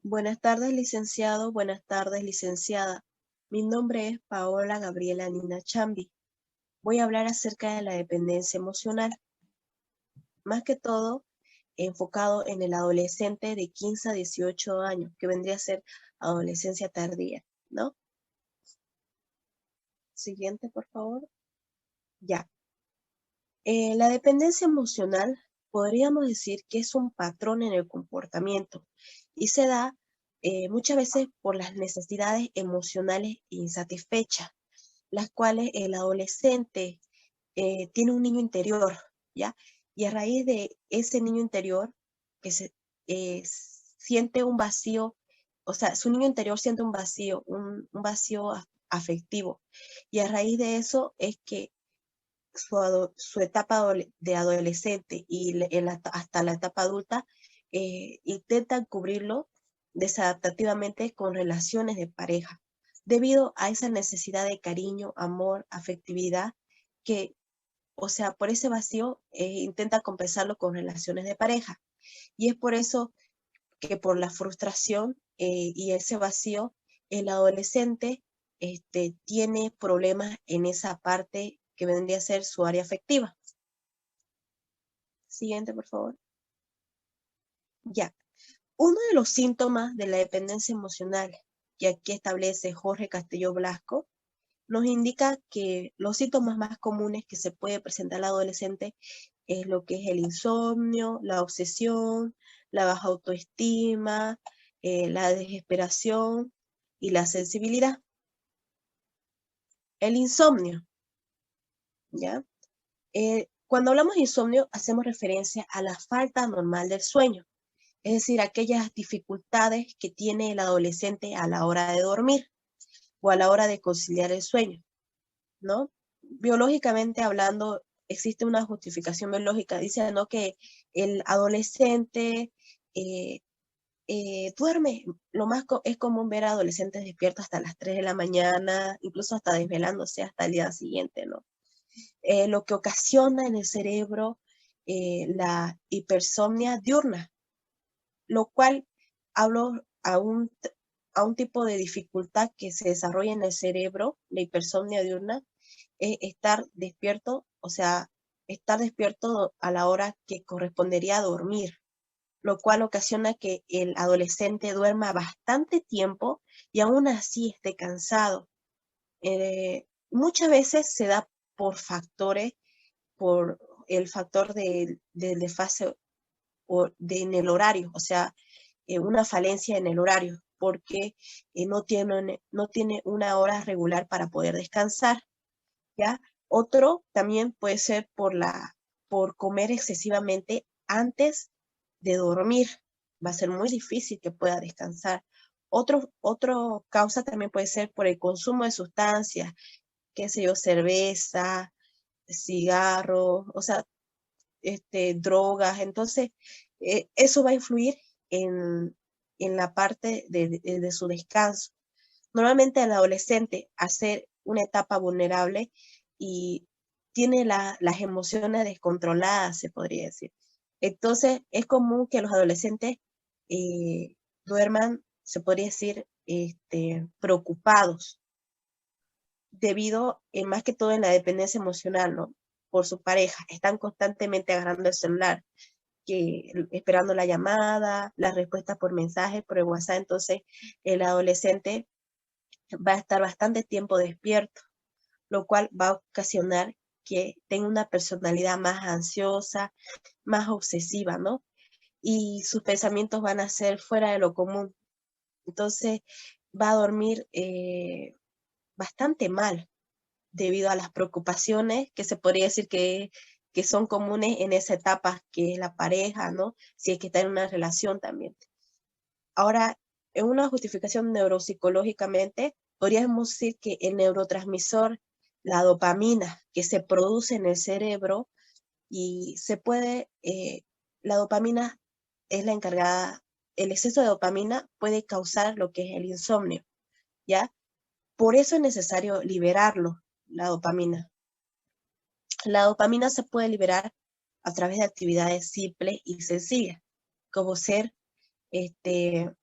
Buenas tardes, licenciado. Buenas tardes, licenciada. Mi nombre es Paola Gabriela Nina Chambi. Voy a hablar acerca de la dependencia emocional, más que todo enfocado en el adolescente de 15 a 18 años, que vendría a ser adolescencia tardía, ¿no? Siguiente, por favor. Ya. La dependencia emocional podríamos decir que es un patrón en el comportamiento y se da muchas veces por las necesidades emocionales insatisfechas, las cuales el adolescente tiene un niño interior, ¿ya? Y a raíz de ese niño interior que siente un vacío, o sea, su niño interior siente un vacío, un vacío afectivo. Y a raíz de eso es que su etapa de adolescente y hasta la etapa adulta intentan cubrirlo desadaptativamente con relaciones de pareja, debido a esa necesidad de cariño, amor, afectividad, que, o sea, por ese vacío intenta compensarlo con relaciones de pareja. Y es por eso que por la frustración y ese vacío, el adolescente tiene problemas en esa parte que vendría a ser su área afectiva. Siguiente, por favor. Ya. Uno de los síntomas de la dependencia emocional que aquí establece Jorge Castillo Blasco nos indica que los síntomas más comunes que se puede presentar al adolescente es lo que es el insomnio, la obsesión, la baja autoestima, la desesperación y la sensibilidad. El insomnio, ¿ya? Cuando hablamos de insomnio, hacemos referencia a la falta normal del sueño, es decir, aquellas dificultades que tiene el adolescente a la hora de dormir o a la hora de conciliar el sueño, ¿no? Biológicamente hablando, existe una justificación biológica, dice, ¿no?, que el adolescente eh, duerme, es común ver a adolescentes despiertos hasta las 3 de la mañana, incluso hasta desvelándose hasta el día siguiente, ¿no? Lo que ocasiona en el cerebro la hipersomnia diurna, lo cual hablo a un tipo de dificultad que se desarrolla en el cerebro, la hipersomnia diurna, es estar despierto, o sea, estar despierto a la hora que correspondería a dormir, lo cual ocasiona que el adolescente duerma bastante tiempo y aún así esté cansado. Muchas veces se da por factores, por el factor del desfase en el horario, o sea, una falencia en el horario, porque no tiene una hora regular para poder descansar, ¿ya? Otro también puede ser por comer excesivamente antes de dormir. Va a ser muy difícil que pueda descansar. Otro causa también puede ser por el consumo de sustancias, qué sé yo, cerveza, cigarro, o sea, drogas. Entonces, eso va a influir en la parte de su descanso. Normalmente el adolescente, al ser una etapa vulnerable y tiene las emociones descontroladas, se podría decir. Entonces, es común que los adolescentes duerman, se podría decir, preocupados, debido, más que todo en la dependencia emocional, ¿no?, por su pareja. Están constantemente agarrando el celular, esperando la llamada, la respuesta por mensaje, por el WhatsApp. Entonces, el adolescente va a estar bastante tiempo despierto, lo cual va a ocasionar que tenga una personalidad más ansiosa, más obsesiva, ¿no? Y sus pensamientos van a ser fuera de lo común. Entonces, va a dormir bastante mal debido a las preocupaciones que se podría decir que son comunes en esa etapa, que es la pareja, ¿no? Si es que está en una relación también. Ahora, en una justificación neuropsicológicamente, podríamos decir que el neurotransmisor, la dopamina, que se produce en el cerebro y la dopamina es la encargada, el exceso de dopamina puede causar lo que es el insomnio, ¿ya? Por eso es necesario liberarlo, la dopamina. La dopamina se puede liberar a través de actividades simples y sencillas, como ser este,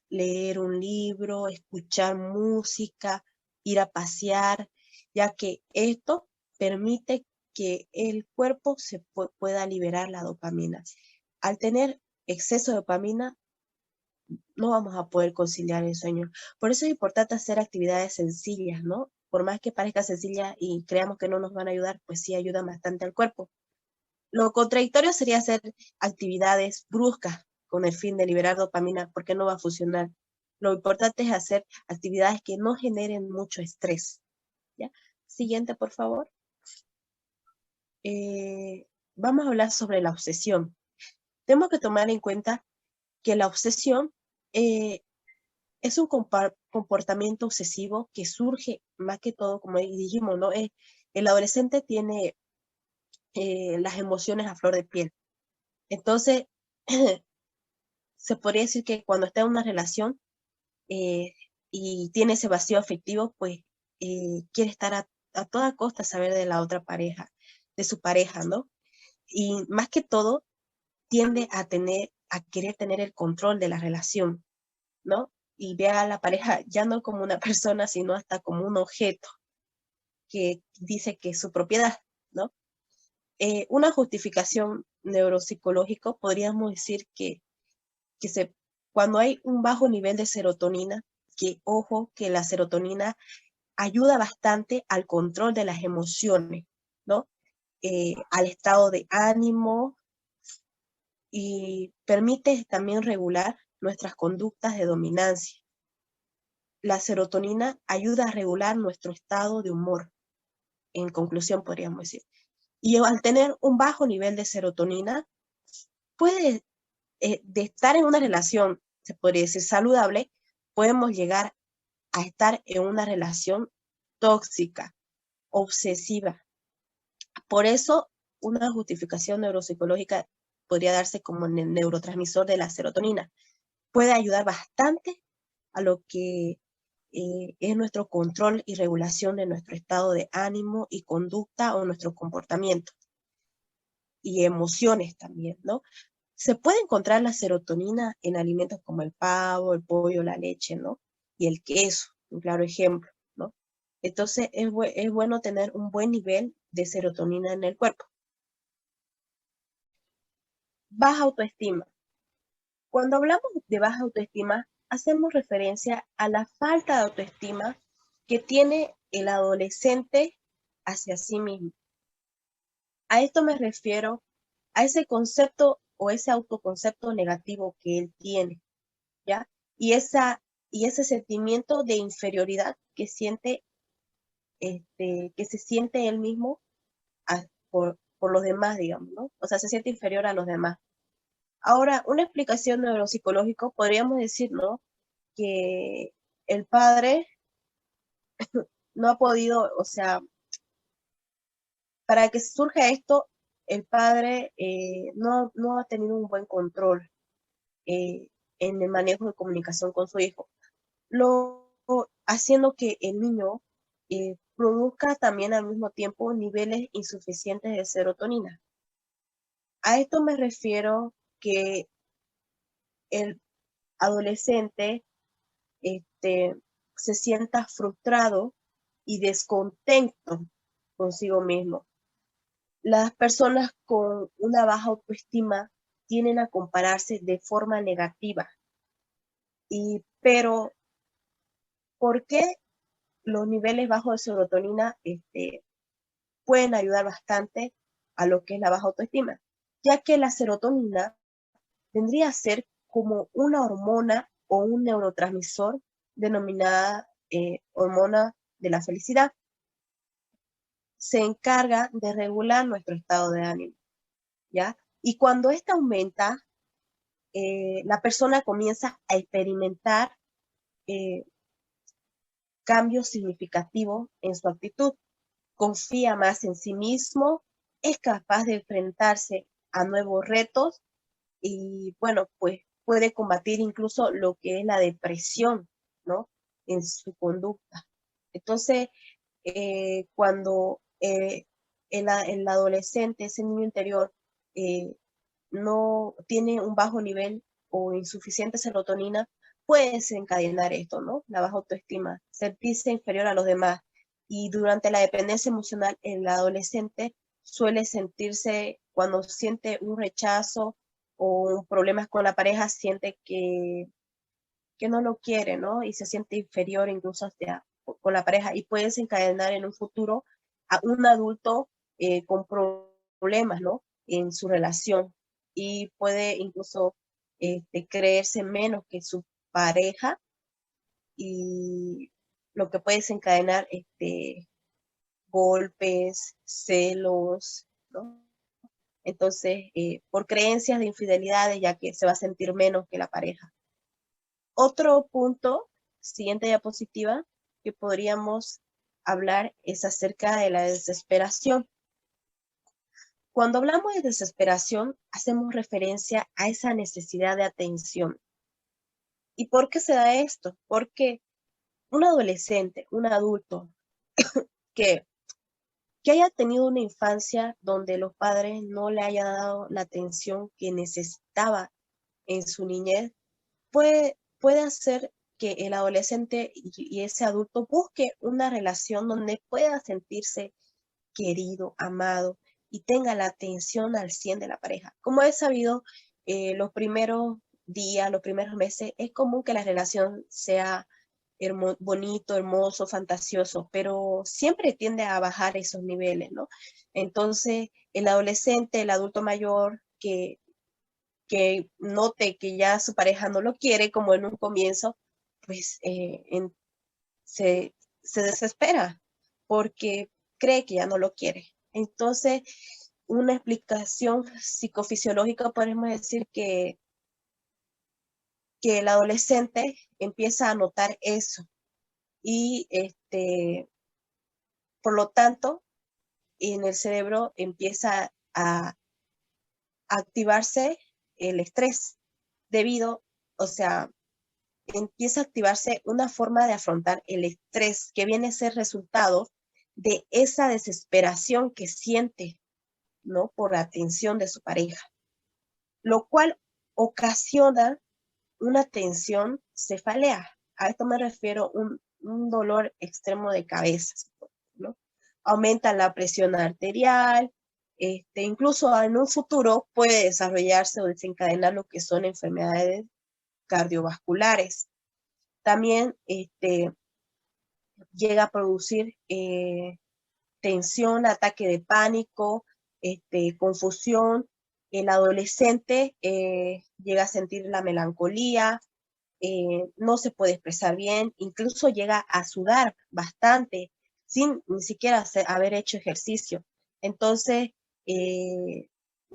leer un libro, escuchar música, ir a pasear, ya que esto permite que el cuerpo pueda liberar la dopamina. Al tener exceso de dopamina, no vamos a poder conciliar el sueño. Por eso es importante hacer actividades sencillas, ¿no? Por más que parezca sencilla y creamos que no nos van a ayudar, pues sí ayudan bastante al cuerpo. Lo contradictorio sería hacer actividades bruscas con el fin de liberar dopamina, porque no va a funcionar. Lo importante es hacer actividades que no generen mucho estrés. ¿Ya? Siguiente, por favor. Vamos a hablar sobre la obsesión. Tenemos que tomar en cuenta que la obsesión es un comportamiento obsesivo que surge más que todo, como dijimos, ¿no? El adolescente tiene las emociones a flor de piel. Entonces, se podría decir que cuando está en una relación eh, y tiene ese vacío afectivo, pues quiere estar a toda costa saber de la otra pareja, de su pareja, ¿no? Y más que todo, tiende a querer tener el control de la relación, ¿no? Y ve a la pareja ya no como una persona, sino hasta como un objeto que dice que es su propiedad, ¿no? Una justificación neuropsicológica podríamos decir que cuando hay un bajo nivel de serotonina, que ojo, que la serotonina ayuda bastante al control de las emociones, ¿no? Al estado de ánimo y permite también regular nuestras conductas de dominancia. La serotonina ayuda a regular nuestro estado de humor, en conclusión podríamos decir. Y al tener un bajo nivel de serotonina, puede, de estar en una relación, se podría decir saludable, podemos llegar a estar en una relación tóxica, obsesiva. Por eso, una justificación neuropsicológica podría darse como en el neurotransmisor de la serotonina. Puede ayudar bastante a lo que es nuestro control y regulación de nuestro estado de ánimo y conducta o nuestro comportamiento y emociones también, ¿no? Se puede encontrar la serotonina en alimentos como el pavo, el pollo, la leche, ¿no? Y el queso, un claro ejemplo, ¿no? Entonces es bueno tener un buen nivel de serotonina en el cuerpo. Baja autoestima. Cuando hablamos de baja autoestima, hacemos referencia a la falta de autoestima que tiene el adolescente hacia sí mismo. A esto me refiero a ese concepto o ese autoconcepto negativo que él tiene, ¿ya? Y, y ese sentimiento de inferioridad que siente, que se siente él mismo por los demás, digamos, ¿no? O sea, se siente inferior a los demás. Ahora, una explicación neuropsicológica podríamos decir, ¿no? Que el padre no ha podido, o sea, para que surja esto, el padre no ha tenido un buen control eh, en el manejo de comunicación con su hijo, haciendo que el niño produzca también al mismo tiempo niveles insuficientes de serotonina. A esto me refiero que el adolescente este, se sienta frustrado y descontento consigo mismo. Las personas con una baja autoestima tienden a compararse de forma negativa. Pero, ¿por qué los niveles bajos de serotonina pueden ayudar bastante a lo que es la baja autoestima? Ya que la serotonina vendría a ser como una hormona o un neurotransmisor denominada hormona de la felicidad. Se encarga de regular nuestro estado de ánimo, ¿ya? Y cuando esta aumenta, la persona comienza a experimentar eh, cambios significativos en su actitud, confía más en sí mismo, es capaz de enfrentarse a nuevos retos y, bueno, pues puede combatir incluso lo que es la depresión, ¿no? En su conducta. Entonces, cuando el adolescente, ese niño interior, no tiene un bajo nivel o insuficiente serotonina, puede desencadenar esto, ¿no? La baja autoestima, sentirse inferior a los demás. Y durante la dependencia emocional, el adolescente suele sentirse, cuando siente un rechazo o problemas con la pareja, siente que no lo quiere, ¿no? Y se siente inferior incluso hasta con la pareja y puede desencadenar en un futuro a un adulto con problemas, ¿no? En su relación y puede incluso creerse menos que su pareja y lo que puede desencadenar golpes, celos, ¿no? Entonces, por creencias de infidelidades, ya que se va a sentir menos que la pareja. Otro punto, siguiente diapositiva, que podríamos hablar es acerca de la desesperación. Cuando hablamos de desesperación, hacemos referencia a esa necesidad de atención. ¿Y por qué se da esto? Porque un adolescente, un adulto que, que haya tenido una infancia donde los padres no le hayan dado la atención que necesitaba en su niñez, puede hacer que el adolescente y ese adulto busque una relación donde pueda sentirse querido, amado y tenga la atención al 100 de la pareja. Como he sabido, los primeros días, los primeros meses, es común que la relación sea bonito, hermoso, fantasioso, pero siempre tiende a bajar esos niveles, ¿no? Entonces, el adolescente, el adulto mayor que note que ya su pareja no lo quiere como en un comienzo, pues se, se desespera porque cree que ya no lo quiere. Entonces, una explicación psicofisiológica podemos decir que el adolescente empieza a notar eso y por lo tanto en el cerebro empieza a activarse el estrés debido, o sea, empieza a activarse una forma de afrontar el estrés que viene a ser resultado de esa desesperación que siente, ¿no? Por la atención de su pareja, lo cual ocasiona una tensión cefalea. A esto me refiero un dolor extremo de cabeza, ¿no? Aumenta la presión arterial, incluso en un futuro puede desarrollarse o desencadenar lo que son enfermedades cardiovasculares. También llega a producir tensión, ataque de pánico, confusión. El adolescente llega a sentir la melancolía, no se puede expresar bien, incluso llega a sudar bastante sin ni siquiera haber hecho ejercicio. Entonces, y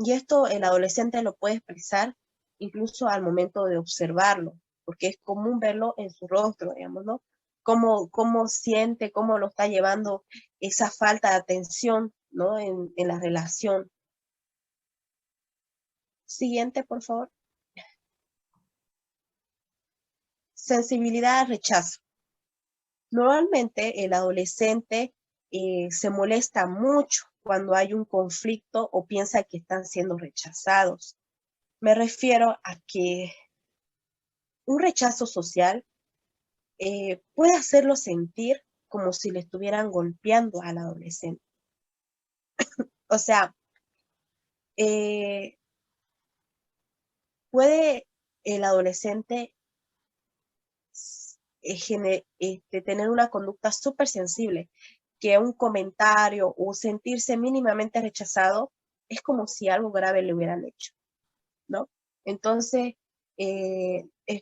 esto el adolescente lo puede expresar incluso al momento de observarlo, porque es común verlo en su rostro, digamos, ¿no? Cómo siente, cómo lo está llevando esa falta de atención, ¿no? En la relación. Siguiente, por favor. Sensibilidad al rechazo. Normalmente el adolescente se molesta mucho cuando hay un conflicto o piensa que están siendo rechazados. Me refiero a que un rechazo social puede hacerlo sentir como si le estuvieran golpeando al adolescente. O sea, eh, puede el adolescente tener una conducta súper sensible, que un comentario o sentirse mínimamente rechazado es como si algo grave le hubieran hecho, ¿no? Entonces,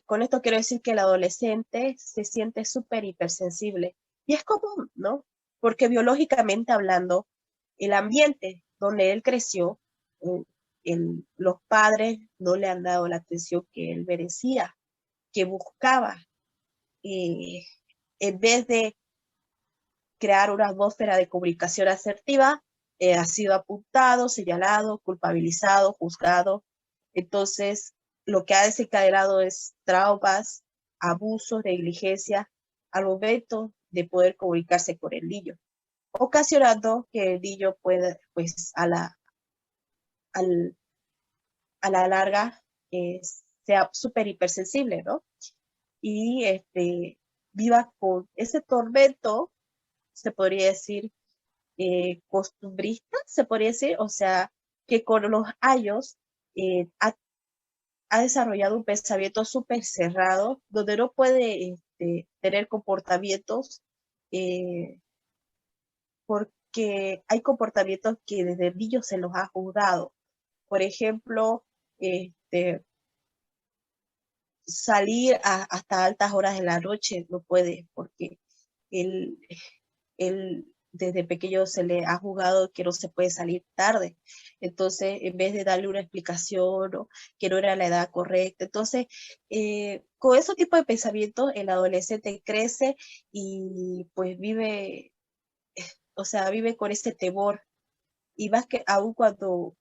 con esto quiero decir que el adolescente se siente súper hipersensible y es común, ¿no? Porque biológicamente hablando, el ambiente donde él creció, los padres no le han dado la atención que él merecía, que buscaba, en vez de crear una atmósfera de comunicación asertiva, ha sido apuntado, señalado, culpabilizado, juzgado. Entonces, lo que ha desencadenado es traumas, abusos, negligencia al momento de poder comunicarse con el niño, ocasionando que el niño pueda, pues, al, a la larga, sea súper hipersensible, ¿no? y viva con ese tormento, se podría decir, costumbrista, se podría decir, o sea, que con los años ha desarrollado un pensamiento súper cerrado, donde no puede tener comportamientos, eh, porque hay comportamientos que desde niños se los ha juzgado. Por ejemplo, este, salir hasta altas horas de la noche no puede, porque él, él desde pequeño se le ha jugado que no se puede salir tarde. Entonces, en vez de darle una explicación o que no era la edad correcta, entonces, con ese tipo de pensamientos, el adolescente crece y pues vive, o sea, vive con ese temor. Y más que aún cuando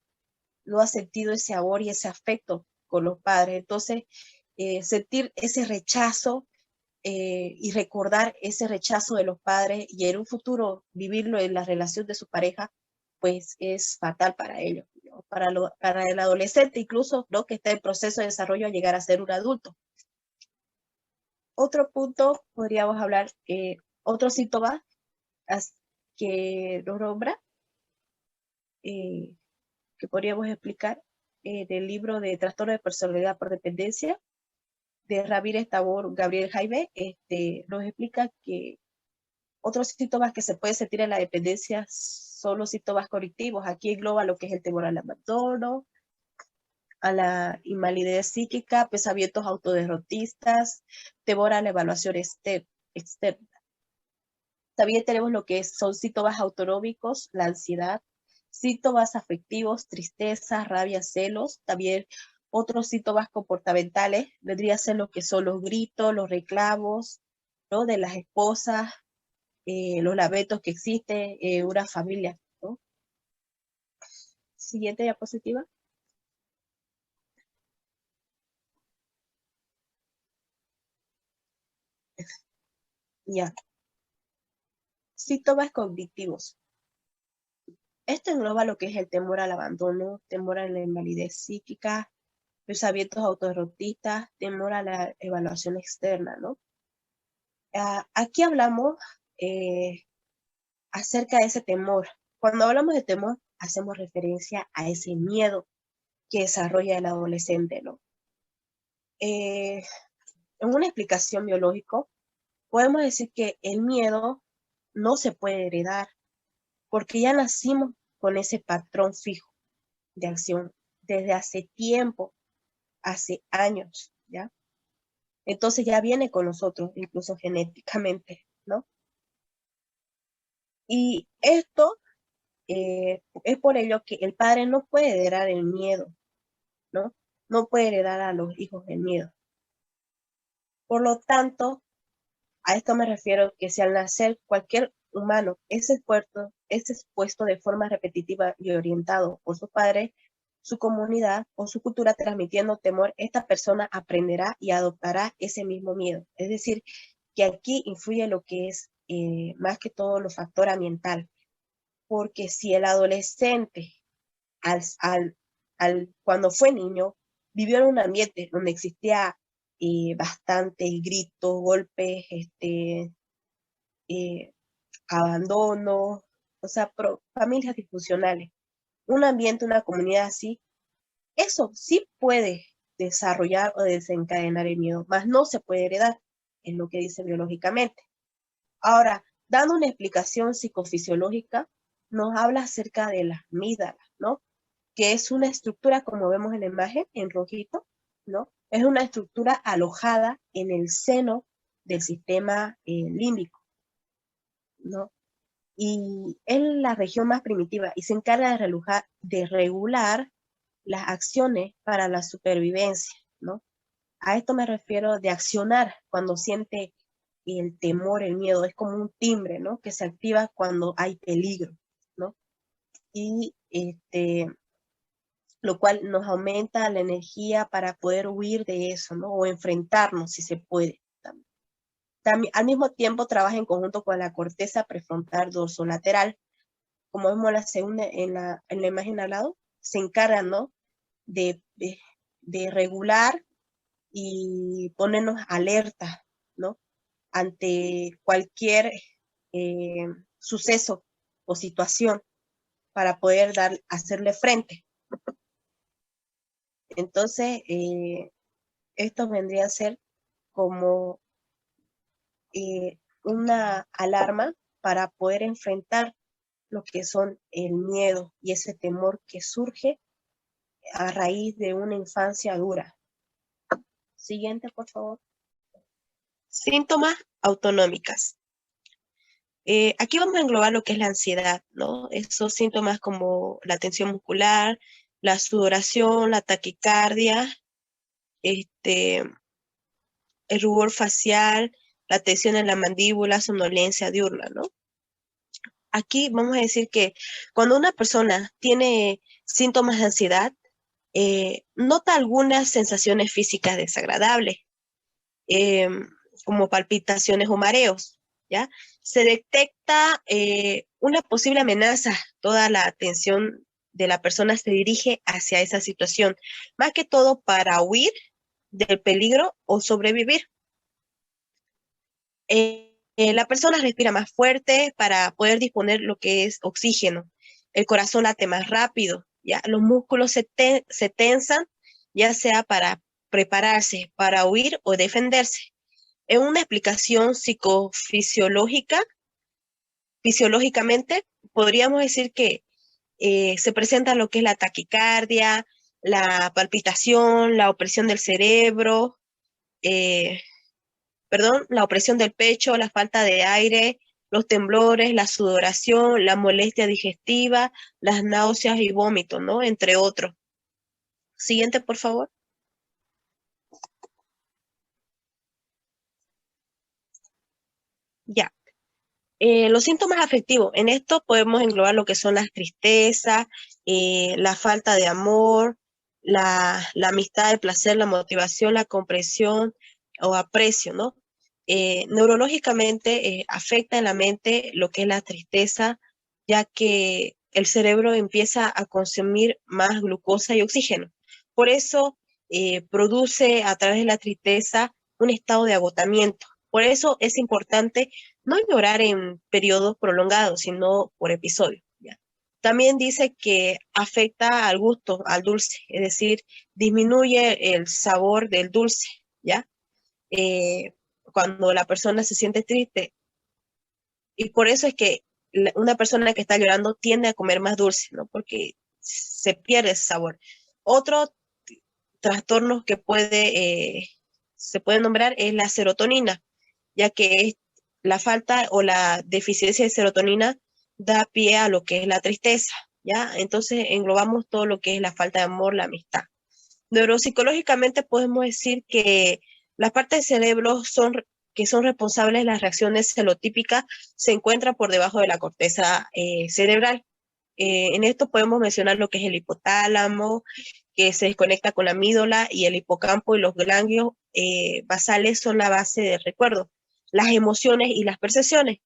no ha sentido ese amor y ese afecto con los padres. Entonces, sentir ese rechazo y recordar ese rechazo de los padres y en un futuro vivirlo en la relación de su pareja, pues es fatal para ellos, ¿no? Para el adolescente incluso, ¿no? Que está en proceso de desarrollo a llegar a ser un adulto. Otro punto, podríamos hablar, otro síntoma que nos nombra, eh, que podríamos explicar del libro de Trastorno de Personalidad por Dependencia de Ramírez Tabor, Gabriel Jaime, nos explica que otros síntomas que se pueden sentir en la dependencia son los síntomas cognitivos. Aquí engloba lo que es el temor al abandono, a la invalidez psíquica, pensamientos autoderrotistas, temor a la evaluación externa. También tenemos lo que son síntomas autonómicos, la ansiedad, síntomas afectivos, tristeza, rabia, celos. También otros síntomas comportamentales vendría a ser lo que son los gritos, los reclamos, ¿no? De las esposas, los lamentos que existen en una familia, ¿no? Siguiente diapositiva. Ya. Síntomas cognitivos. Esto engloba lo que es el temor al abandono, temor a la invalidez psíquica, pensamientos autoderrotistas, temor a la evaluación externa, ¿no? Aquí hablamos eh, acerca de ese temor. Cuando hablamos de temor, hacemos referencia a ese miedo que desarrolla el adolescente, ¿no? En una explicación biológica, podemos decir que el miedo no se puede heredar porque ya nacimos con ese patrón fijo de acción desde hace tiempo, hace años, ¿ya? Entonces ya viene con nosotros, incluso genéticamente, ¿no? Y esto es por ello que el padre no puede heredar el miedo, ¿no? No puede heredar a los hijos el miedo. Por lo tanto, a esto me refiero que si al nacer cualquier humano es expuesto de forma repetitiva y orientado por su padre, su comunidad o su cultura transmitiendo temor, esta persona aprenderá y adoptará ese mismo miedo. Es decir, que aquí influye lo que es más que todo los factor ambiental, porque si el adolescente al, cuando fue niño vivió en un ambiente donde existía bastante grito, golpes, eh, abandono, o sea, familias disfuncionales, un ambiente, una comunidad así, eso sí puede desarrollar o desencadenar el miedo, más no se puede heredar, es lo que dice biológicamente. Ahora, dando una explicación psicofisiológica, nos habla acerca de las amígdalas, ¿no? Que es una estructura, como vemos en la imagen, en rojito, ¿no? Es una estructura alojada en el seno del sistema límbico, ¿no? Y es la región más primitiva y se encarga de regular las acciones para la supervivencia, ¿no? A esto me refiero de accionar cuando siente el temor, el miedo, es como un timbre, ¿no? Que se activa cuando hay peligro, ¿no? Y lo cual nos aumenta la energía para poder huir de eso, ¿no? O enfrentarnos si se puede. También, al mismo tiempo trabaja en conjunto con la corteza prefrontal dorsolateral, como vemos la segunda en la imagen al lado, se encargan, ¿no? De regular y ponernos alerta, ¿no? Ante cualquier suceso o situación para poder hacerle frente. Entonces, esto vendría a ser como una alarma para poder enfrentar lo que son el miedo y ese temor que surge a raíz de una infancia dura. Siguiente, por favor. Síntomas autonómicas. Aquí vamos a englobar lo que es la ansiedad, ¿no? Esos síntomas como la tensión muscular, la sudoración, la taquicardia, el rubor facial, la tensión en la mandíbula, somnolencia diurna, ¿no? Aquí vamos a decir que cuando una persona tiene síntomas de ansiedad, nota algunas sensaciones físicas desagradables, eh, como palpitaciones o mareos, ¿ya? Se detecta una posible amenaza, toda la atención de la persona se dirige hacia esa situación, más que todo para huir del peligro o sobrevivir. La persona respira más fuerte para poder disponer lo que es oxígeno. El corazón late más rápido, ¿ya? Los músculos se tensan, ya sea para prepararse, para huir o defenderse. En una explicación fisiológicamente, podríamos decir que se presenta lo que es la taquicardia, la palpitación, la opresión del cerebro, eh, la opresión del pecho, la falta de aire, los temblores, la sudoración, la molestia digestiva, las náuseas y vómitos, ¿no? Entre otros. Siguiente, por favor. Ya. Los síntomas afectivos, en esto podemos englobar lo que son las tristezas, la falta de amor, la amistad, el placer, la motivación, la comprensión o aprecio, ¿no? Neurológicamente afecta en la mente lo que es la tristeza, ya que el cerebro empieza a consumir más glucosa y oxígeno. Por eso produce a través de la tristeza un estado de agotamiento. Por eso es importante no llorar en periodos prolongados, sino por episodio. ¿Ya? También dice que afecta al gusto, al dulce, es decir, disminuye el sabor del dulce, ¿ya? Cuando la persona se siente triste. Y por eso es que una persona que está llorando tiende a comer más dulce, ¿no? Porque se pierde ese sabor. Otro trastorno que se puede nombrar es la serotonina, ya que la falta o la deficiencia de serotonina da pie a lo que es la tristeza, ¿ya? Entonces englobamos todo lo que es la falta de amor, la amistad. Neuropsicológicamente podemos decir que las partes del cerebro que son responsables de las reacciones celotípicas se encuentran por debajo de la corteza cerebral. En esto podemos mencionar lo que es el hipotálamo, que se desconecta con la amígdala, y el hipocampo y los ganglios basales son la base del recuerdo, las emociones y las percepciones.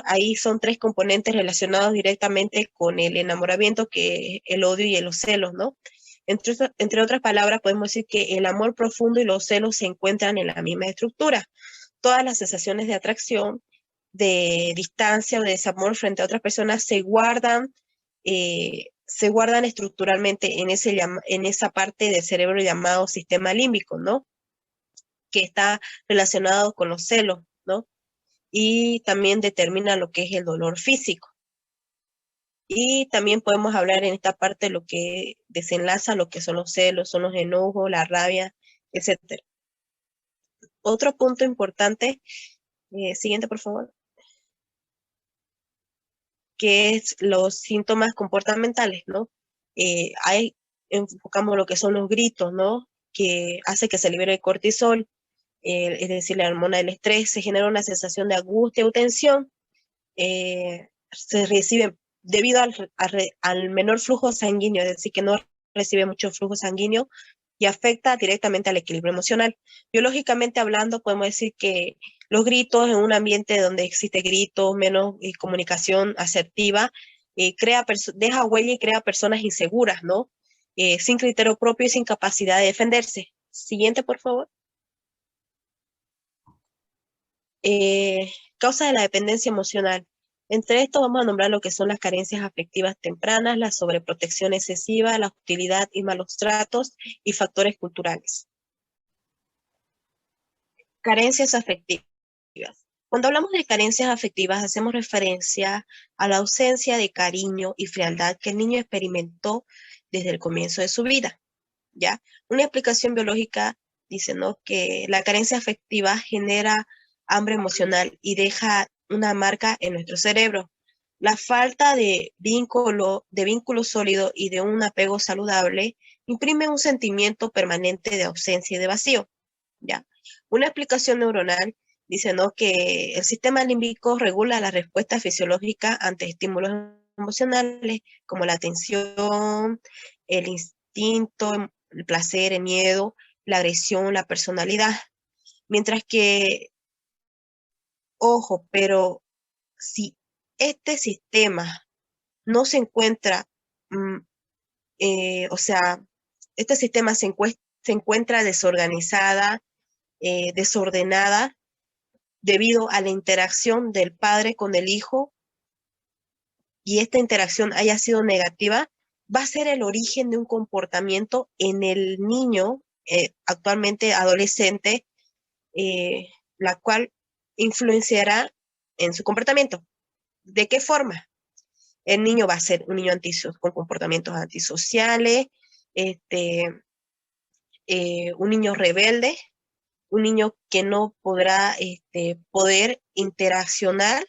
Ahí son tres componentes relacionados directamente con el enamoramiento, que es el odio y los celos, ¿no? Entre otras palabras, podemos decir que el amor profundo y los celos se encuentran en la misma estructura. Todas las sensaciones de atracción, de distancia o de desamor frente a otras personas se guardan estructuralmente en esa parte del cerebro llamado sistema límbico, ¿no? Que está relacionado con los celos, ¿no? Y también determina lo que es el dolor físico. Y también podemos hablar en esta parte lo que desenlaza lo que son los celos, son los enojos, la rabia, etc. Otro punto importante, siguiente por favor, que es los síntomas comportamentales, ¿no? Enfocamos lo que son los gritos, ¿no? Que hace que se libere el cortisol, es decir, la hormona del estrés, se genera una sensación de angustia o tensión, se recibe debido al menor flujo sanguíneo, es decir, que no recibe mucho flujo sanguíneo y afecta directamente al equilibrio emocional. Biológicamente hablando, podemos decir que los gritos en un ambiente donde existe gritos, menos comunicación asertiva, deja huella y crea personas inseguras, ¿no? sin criterio propio y sin capacidad de defenderse. Siguiente, por favor. Causa de la dependencia emocional. Entre esto vamos a nombrar lo que son las carencias afectivas tempranas, la sobreprotección excesiva, la hostilidad y malos tratos y factores culturales. Carencias afectivas. Cuando hablamos de carencias afectivas, hacemos referencia a la ausencia de cariño y frialdad que el niño experimentó desde el comienzo de su vida, ¿ya? Una explicación biológica dice, ¿no?, que la carencia afectiva genera hambre emocional y deja una marca en nuestro cerebro. La falta de vínculo sólido y de un apego saludable imprime un sentimiento permanente de ausencia y de vacío, ¿ya? Una explicación neuronal dice, ¿no?, que el sistema límbico regula la respuesta fisiológica ante estímulos emocionales como la tensión, el instinto, el placer, el miedo, la agresión, la personalidad. Mientras que, ojo, pero si este sistema no se encuentra, mm, o sea, este sistema se encuentra desordenada debido a la interacción del padre con el hijo y esta interacción haya sido negativa, va a ser el origen de un comportamiento en el niño, actualmente adolescente, la cual influenciará en su comportamiento. ¿De qué forma? El niño va a ser un niño con comportamientos antisociales, un niño rebelde, un niño que no podrá poder interaccionar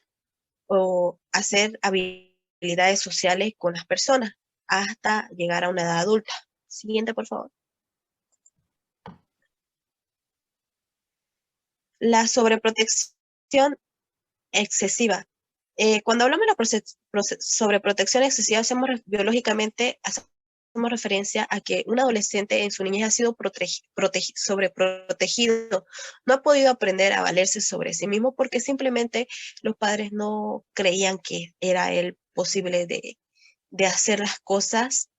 o hacer habilidades sociales con las personas hasta llegar a una edad adulta. Siguiente, por favor. La sobreprotección excesiva. Cuando hablamos de la sobreprotección excesiva, biológicamente hacemos referencia a que un adolescente en su niñez ha sido sobreprotegido, no ha podido aprender a valerse sobre sí mismo porque simplemente los padres no creían que era él posible de hacer las cosas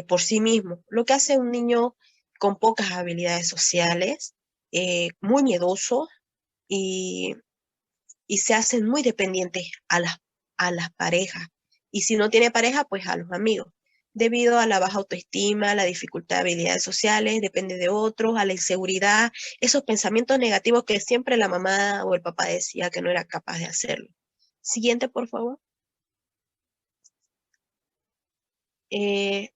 por sí mismo. Lo que hace un niño con pocas habilidades sociales, muy miedoso y se hacen muy dependientes a las parejas. Y si no tiene pareja, pues a los amigos. Debido a la baja autoestima, la dificultad de habilidades sociales, depende de otros, a la inseguridad, esos pensamientos negativos que siempre la mamá o el papá decía que no era capaz de hacerlo. Siguiente, por favor.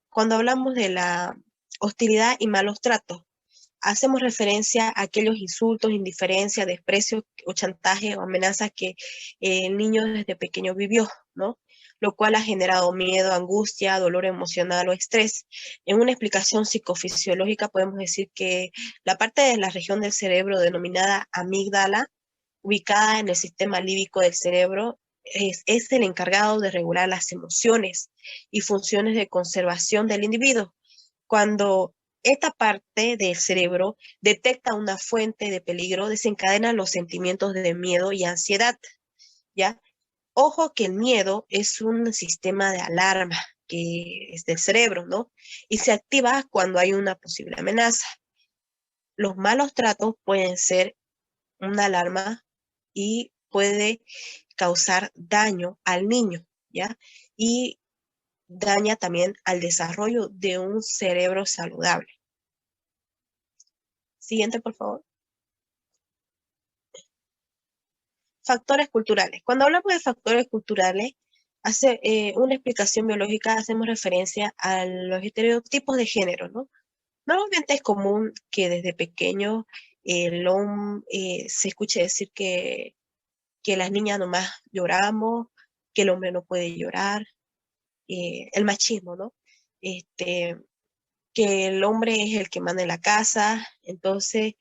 Cuando hablamos de la hostilidad y malos tratos, hacemos referencia a aquellos insultos, indiferencia, desprecio o chantaje o amenazas que el niño desde pequeño vivió, ¿no? Lo cual ha generado miedo, angustia, dolor emocional o estrés. En una explicación psicofisiológica podemos decir que la parte de la región del cerebro denominada amígdala, ubicada en el sistema límbico del cerebro, es el encargado de regular las emociones y funciones de conservación del individuo. Cuando esta parte del cerebro detecta una fuente de peligro, desencadena los sentimientos de miedo y ansiedad, ¿ya? Ojo que el miedo es un sistema de alarma que es del cerebro, ¿no? Y se activa cuando hay una posible amenaza. Los malos tratos pueden ser una alarma y puede causar daño al niño, ¿ya? Y daña también al desarrollo de un cerebro saludable. Siguiente, por favor. Factores culturales. Cuando hablamos de factores culturales, hace una explicación biológica, hacemos referencia a los estereotipos de género, ¿no? Normalmente es común que desde pequeño se escuche decir que las niñas nomás lloramos, que el hombre no puede llorar, el machismo, ¿no? Que el hombre es el que manda en la casa, entonces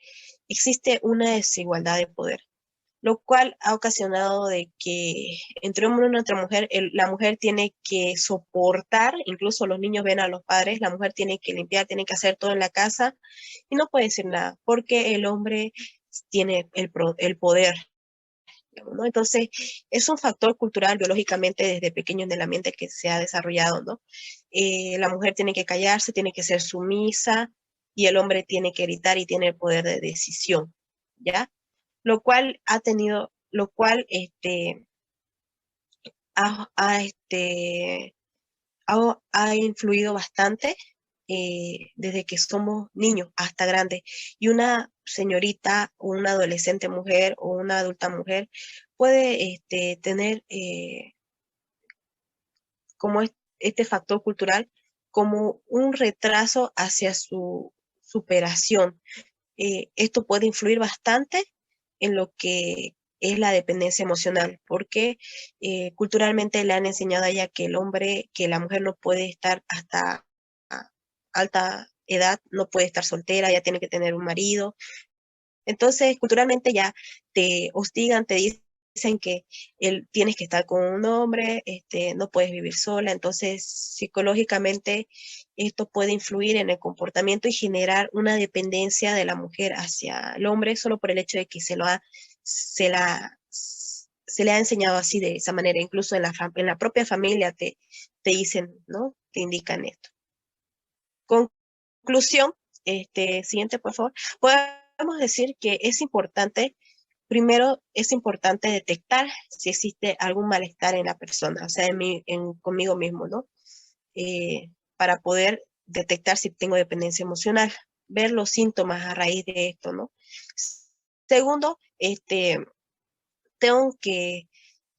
existe una desigualdad de poder, lo cual ha ocasionado de que entre un hombre y otra mujer, la mujer tiene que soportar, incluso los niños ven a los padres, la mujer tiene que limpiar, tiene que hacer todo en la casa y no puede decir nada, porque el hombre tiene el poder ¿no? Entonces, es un factor cultural biológicamente desde pequeño en el ambiente que se ha desarrollado, ¿no? La mujer tiene que callarse, tiene que ser sumisa y el hombre tiene que gritar y tiene el poder de decisión, ¿ya? Lo cual ha, ha, este, ha influido bastante desde que somos niños hasta grandes. Y una señorita o una adolescente mujer o una adulta mujer puede tener como este factor cultural como un retraso hacia su superación. Esto puede influir bastante en lo que es la dependencia emocional, porque culturalmente le han enseñado a ella que el hombre, que la mujer no puede estar hasta alta edad, no puede estar soltera, ya tiene que tener un marido. Entonces, culturalmente ya te hostigan, te dicen que tienes que estar con un hombre, no puedes vivir sola. Entonces, psicológicamente, esto puede influir en el comportamiento y generar una dependencia de la mujer hacia el hombre solo por el hecho de que se le ha enseñado así de esa manera. Incluso en la propia familia te dicen, ¿no? Te indican esto. Conclusión, siguiente, por favor. Podemos decir que es importante, primero es importante detectar si existe algún malestar en la persona, o sea, conmigo mismo, ¿no? Para poder detectar si tengo dependencia emocional, ver los síntomas a raíz de esto, ¿no? Segundo, tengo que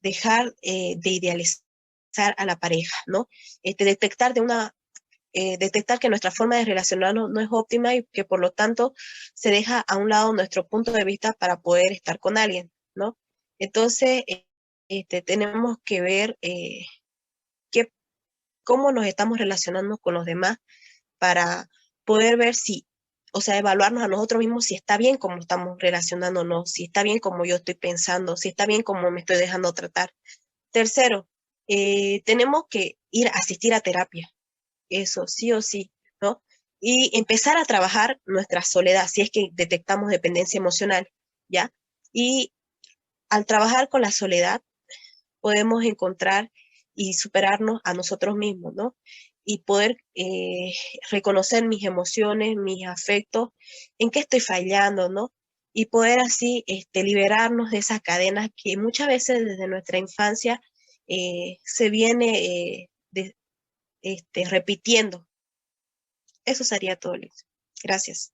dejar de idealizar a la pareja, ¿no? Detectar que nuestra forma de relacionarnos no es óptima y que por lo tanto se deja a un lado nuestro punto de vista para poder estar con alguien, ¿no? Entonces, tenemos que ver qué, cómo nos estamos relacionando con los demás para poder ver si, o sea, evaluarnos a nosotros mismos si está bien como estamos relacionándonos, si está bien como yo estoy pensando, si está bien como me estoy dejando tratar. Tercero, tenemos que ir a asistir a terapia, eso sí o sí, ¿no? Y empezar a trabajar nuestra soledad, si es que detectamos dependencia emocional, ¿ya? Y al trabajar con la soledad, podemos encontrar y superarnos a nosotros mismos, ¿no? Y poder reconocer mis emociones, mis afectos, en qué estoy fallando, ¿no? Y poder así liberarnos de esas cadenas que muchas veces desde nuestra infancia se viene repitiendo. Eso sería todo, Liz. Gracias.